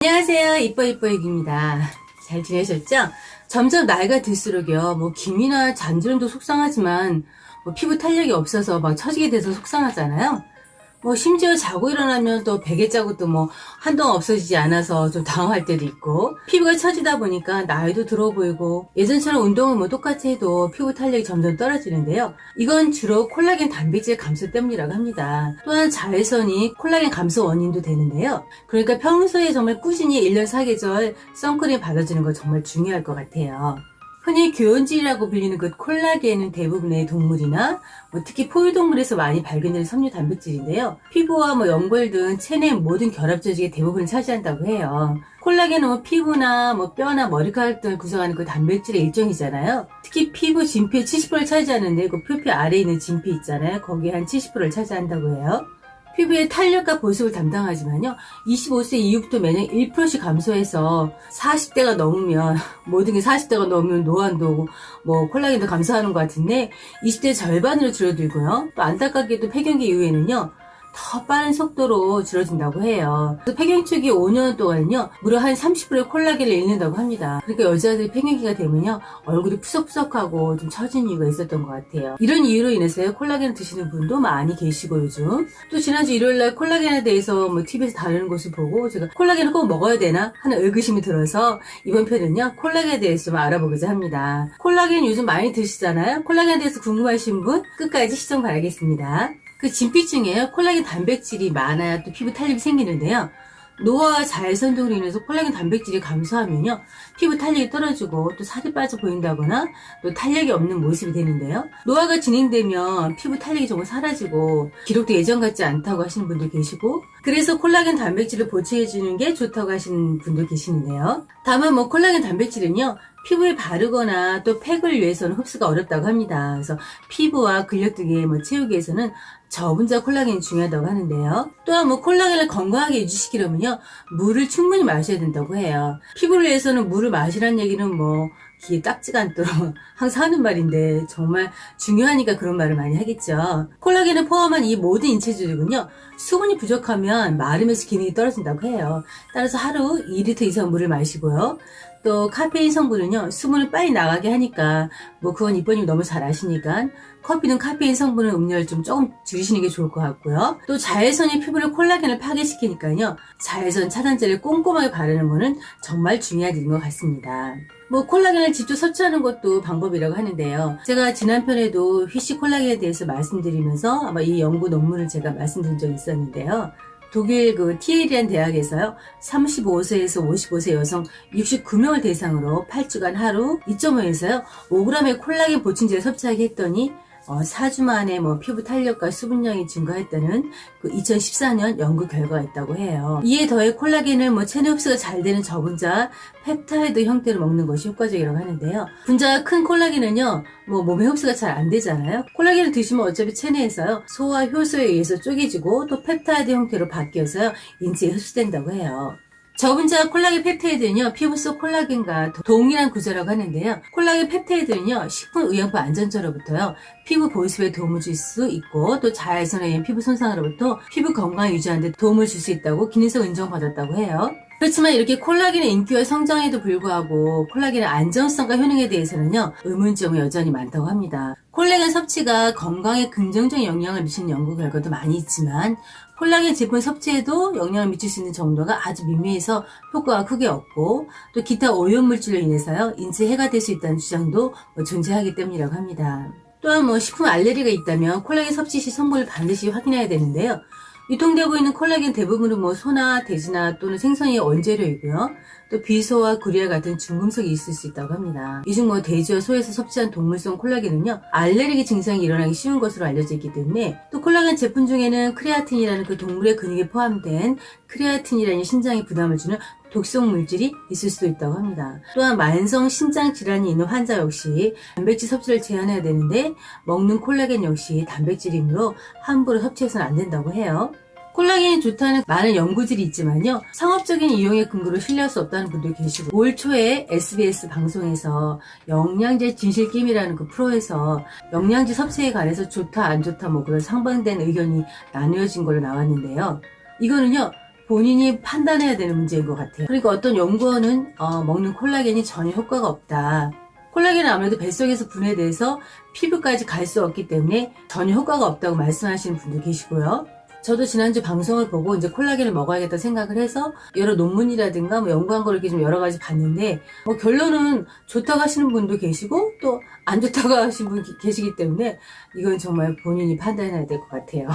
안녕하세요. 이뻐이뻐익입니다. 잘 지내셨죠? 점점 나이가 들수록요, 기미나 잔주름도 속상하지만, 피부 탄력이 없어서 막 처지게 돼서 속상하잖아요. 심지어 자고 일어나면 또 베개 자국도 한동안 없어지지 않아서 좀 당황할 때도 있고, 피부가 처지다 보니까 나이도 들어 보이고, 예전처럼 운동을 똑같이 해도 피부 탄력이 점점 떨어지는데요. 이건 주로 콜라겐 단백질 감소 때문이라고 합니다. 또한 자외선이 콜라겐 감소 원인도 되는데요. 그러니까 평소에 정말 꾸준히 1년 4계절 선크림 발라주는 거 정말 중요할 것 같아요. 흔히 교온질이라고 불리는 그 콜라겐은 대부분의 동물이나 특히 포유동물에서 많이 발견되는 섬유 단백질인데요. 피부와 연골 등 체내 모든 결합 조직의 대부분을 차지한다고 해요. 콜라겐은 피부나 뼈나 머리카락 등을 구성하는 그 단백질의 일종이잖아요. 특히 피부 진피의 70%를 차지하는데 그 표피 아래에 있는 진피 있잖아요. 거기에 한 70%를 차지한다고 해요. 피부의 탄력과 보습을 담당하지만요, 25세 이후부터 매년 1%씩 감소해서 40대가 넘으면, 모든 게 40대가 넘으면 노안도 오고 콜라겐도 감소하는 것 같은데 20대 절반으로 줄어들고요. 또 안타깝게도 폐경기 이후에는요, 더 빠른 속도로 줄어든다고 해요. 폐경 초기 5년 동안요, 무려 한 30%의 콜라겐을 잃는다고 합니다. 그러니까 여자들이 폐경기가 되면요, 얼굴이 푸석푸석하고 좀 처진 이유가 있었던 것 같아요. 이런 이유로 인해서 콜라겐을 드시는 분도 많이 계시고 요즘. 또 지난주 일요일날 콜라겐에 대해서 TV에서 다루는 것을 보고 제가 콜라겐을 꼭 먹어야 되나 하는 의구심이 들어서 이번 편은요, 콜라겐에 대해서 좀 알아보고자 합니다. 콜라겐 요즘 많이 드시잖아요. 콜라겐에 대해서 궁금하신 분 끝까지 시청 바라겠습니다. 그 진피 중에 콜라겐 단백질이 많아야 또 피부 탄력이 생기는데요. 노화와 자외선 등으로 인해서 콜라겐 단백질이 감소하면요, 피부 탄력이 떨어지고 또 살이 빠져 보인다거나 또 탄력이 없는 모습이 되는데요. 노화가 진행되면 피부 탄력이 조금 사라지고 기록도 예전 같지 않다고 하시는 분도 계시고, 그래서 콜라겐 단백질을 보충해주는 게 좋다고 하시는 분도 계시는데요. 다만 콜라겐 단백질은요, 피부에 바르거나 또 팩을 위해서는 흡수가 어렵다고 합니다. 그래서 피부와 근력 등에 채우기 위해서는 저분자 콜라겐이 중요하다고 하는데요. 또한 콜라겐을 건강하게 유지시키려면요, 물을 충분히 마셔야 된다고 해요. 피부를 위해서는 물을 마시라는 얘기는 귀에 딱지가 않도록 항상 하는 말인데 정말 중요하니까 그런 말을 많이 하겠죠. 콜라겐을 포함한 이 모든 인체 조직은요, 수분이 부족하면 마르면서 기능이 떨어진다고 해요. 따라서 하루 2리터 이상 물을 마시고요. 또 카페인 성분은요, 수분을 빨리 나가게 하니까 그건 이뻐님 너무 잘 아시니까 커피는 카페인 성분을 음료를 조금 줄이시는 게 좋을 것 같고요. 또 자외선이 피부를 콜라겐을 파괴시키니까요, 자외선 차단제를 꼼꼼하게 바르는 거는 정말 중요한 일인 것 같습니다. 콜라겐을 직접 섭취하는 것도 방법이라고 하는데요. 제가 지난 편에도 휘시 콜라겐에 대해서 말씀드리면서 아마 이 연구 논문을 제가 말씀드린 적이 있었는데요. 독일 TL이라는 대학에서요, 35세에서 55세 여성 69명을 대상으로 8주간 하루 2.5에서요 5g의 콜라겐 보충제를 섭취하게 했더니 4주 만에 피부 탄력과 수분량이 증가했다는 2014년 연구 결과가 있다고 해요. 이에 더해 콜라겐을 체내 흡수가 잘 되는 저분자 펩타이드 형태로 먹는 것이 효과적이라고 하는데요. 분자가 큰 콜라겐은요, 몸에 흡수가 잘 안 되잖아요. 콜라겐을 드시면 어차피 체내에서요, 소화 효소에 의해서 쪼개지고 또 펩타이드 형태로 바뀌어서요, 인체에 흡수된다고 해요. 저분자 콜라겐 펩타이드는요, 피부 속 콜라겐과 동일한 구조라고 하는데요. 콜라겐 펩타이드는요, 식품의약품 안전처로부터요, 피부 보습에 도움을 줄 수 있고, 또 자외선에 의한 피부 손상으로부터 피부 건강을 유지하는 데 도움을 줄 수 있다고 기능성 인정받았다고 해요. 그렇지만 이렇게 콜라겐의 인기와 성장에도 불구하고 콜라겐의 안정성과 효능에 대해서는요, 의문점이 여전히 많다고 합니다. 콜라겐 섭취가 건강에 긍정적인 영향을 미치는 연구 결과도 많이 있지만 콜라겐 제품 섭취에도 영향을 미칠 수 있는 정도가 아주 미미해서 효과가 크게 없고, 또 기타 오염물질로 인해서요, 인체에 해가 될 수 있다는 주장도 존재하기 때문이라고 합니다. 또한 식품 알레르기가 있다면 콜라겐 섭취 시 성분을 반드시 확인해야 되는데요. 유통되고 있는 콜라겐 대부분은 소나 돼지나 또는 생선의 원재료이고요. 또 비소와 구리와 같은 중금속이 있을 수 있다고 합니다. 이 중 돼지와 소에서 섭취한 동물성 콜라겐은요, 알레르기 증상이 일어나기 쉬운 것으로 알려져 있기 때문에, 또 콜라겐 제품 중에는 크레아틴이라는 동물의 근육에 포함된 크레아틴이라는 신장에 부담을 주는 독성 물질이 있을 수도 있다고 합니다. 또한 만성 신장 질환이 있는 환자 역시 단백질 섭취를 제한해야 되는데, 먹는 콜라겐 역시 단백질이므로 함부로 섭취해서는 안 된다고 해요. 콜라겐이 좋다는 많은 연구들이 있지만요, 상업적인 이용의 근거로 신뢰할 수 없다는 분도 계시고, 올 초에 SBS 방송에서 영양제 진실게임이라는 프로에서 영양제 섭취에 관해서 좋다 안 좋다 그런 상반된 의견이 나누어진 걸로 나왔는데요. 이거는요, 본인이 판단해야 되는 문제인 것 같아요. 그러니까 어떤 연구원은 먹는 콜라겐이 전혀 효과가 없다. 콜라겐은 아무래도 뱃속에서 분해돼서 피부까지 갈 수 없기 때문에 전혀 효과가 없다고 말씀하시는 분도 계시고요. 저도 지난주 방송을 보고 이제 콜라겐을 먹어야겠다 생각을 해서 여러 논문이라든가 뭐 연구한 걸 이렇게 좀 여러 가지 봤는데 결론은 좋다고 하시는 분도 계시고 또 안 좋다고 하시는 분 계시기 때문에 이건 정말 본인이 판단해야 될 것 같아요.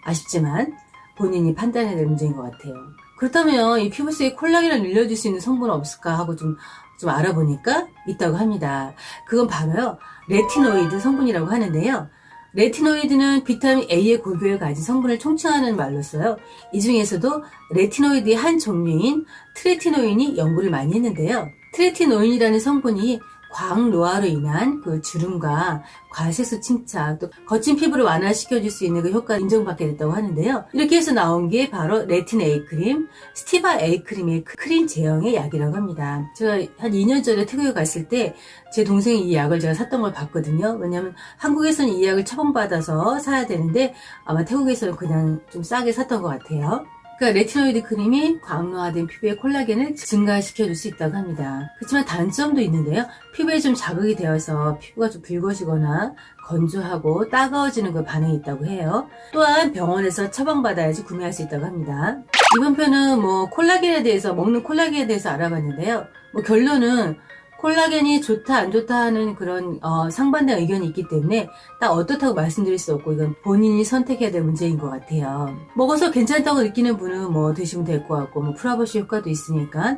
아쉽지만 본인이 판단해야 될 문제인 것 같아요. 그렇다면 이 피부 속에 콜라겐을 늘려줄 수 있는 성분은 없을까 하고 좀 알아보니까 있다고 합니다. 그건 바로요, 레티노이드 성분이라고 하는데요. 레티노이드는 비타민 A의 고교에 가진 성분을 총칭하는 말로써요. 이 중에서도 레티노이드의 한 종류인 트레티노인이 연구를 많이 했는데요. 트레티노인이라는 성분이 광노화로 인한 그 주름과 과색소 침착, 또 거친 피부를 완화시켜줄 수 있는 그 효과를 인정받게 됐다고 하는데요. 이렇게 해서 나온 게 바로 레틴 A 크림, 스티바 A 크림의 크림 제형의 약이라고 합니다. 제가 한 2년 전에 태국에 갔을 때 제 동생이 이 약을 제가 샀던 걸 봤거든요. 왜냐하면 한국에서는 이 약을 처방받아서 사야 되는데 아마 태국에서는 그냥 좀 싸게 샀던 것 같아요. 그러니까 레티노이드 크림이 광노화된 피부의 콜라겐을 증가시켜줄 수 있다고 합니다. 그렇지만 단점도 있는데요. 피부에 좀 자극이 되어서 피부가 좀 붉어지거나 건조하고 따가워지는 그 반응이 있다고 해요. 또한 병원에서 처방받아야지 구매할 수 있다고 합니다. 이번 편은 콜라겐에 대해서, 먹는 콜라겐에 대해서 알아봤는데요. 결론은 콜라겐이 좋다 안 좋다 하는 그런 상반된 의견이 있기 때문에 딱 어떻다고 말씀드릴 수 없고 이건 본인이 선택해야 될 문제인 것 같아요. 먹어서 괜찮다고 느끼는 분은 드시면 될 것 같고 프라보시 효과도 있으니까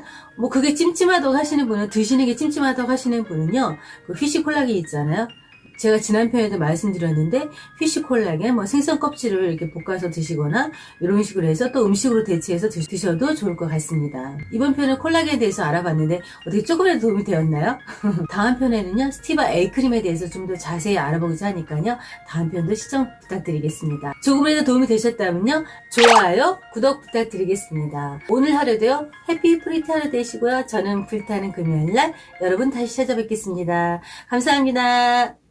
그게 찜찜하다고 하시는 분은, 드시는 게 찜찜하다고 하시는 분은요, 그 피쉬 콜라겐 있잖아요. 제가 지난 편에도 말씀드렸는데 피쉬 콜라겐, 생선 껍질을 이렇게 볶아서 드시거나 이런 식으로 해서 또 음식으로 대체해서 드셔도 좋을 것 같습니다. 이번 편은 콜라겐에 대해서 알아봤는데 어떻게 조금이라도 도움이 되었나요? 다음 편에는요, 스티바 A 크림에 대해서 좀 더 자세히 알아보고자 하니까요, 다음 편도 시청 부탁드리겠습니다. 조금이라도 도움이 되셨다면요, 좋아요, 구독 부탁드리겠습니다. 오늘 하루도요, 해피 프리티 하루 되시고요. 저는 불타는 금요일날 여러분 다시 찾아뵙겠습니다. 감사합니다.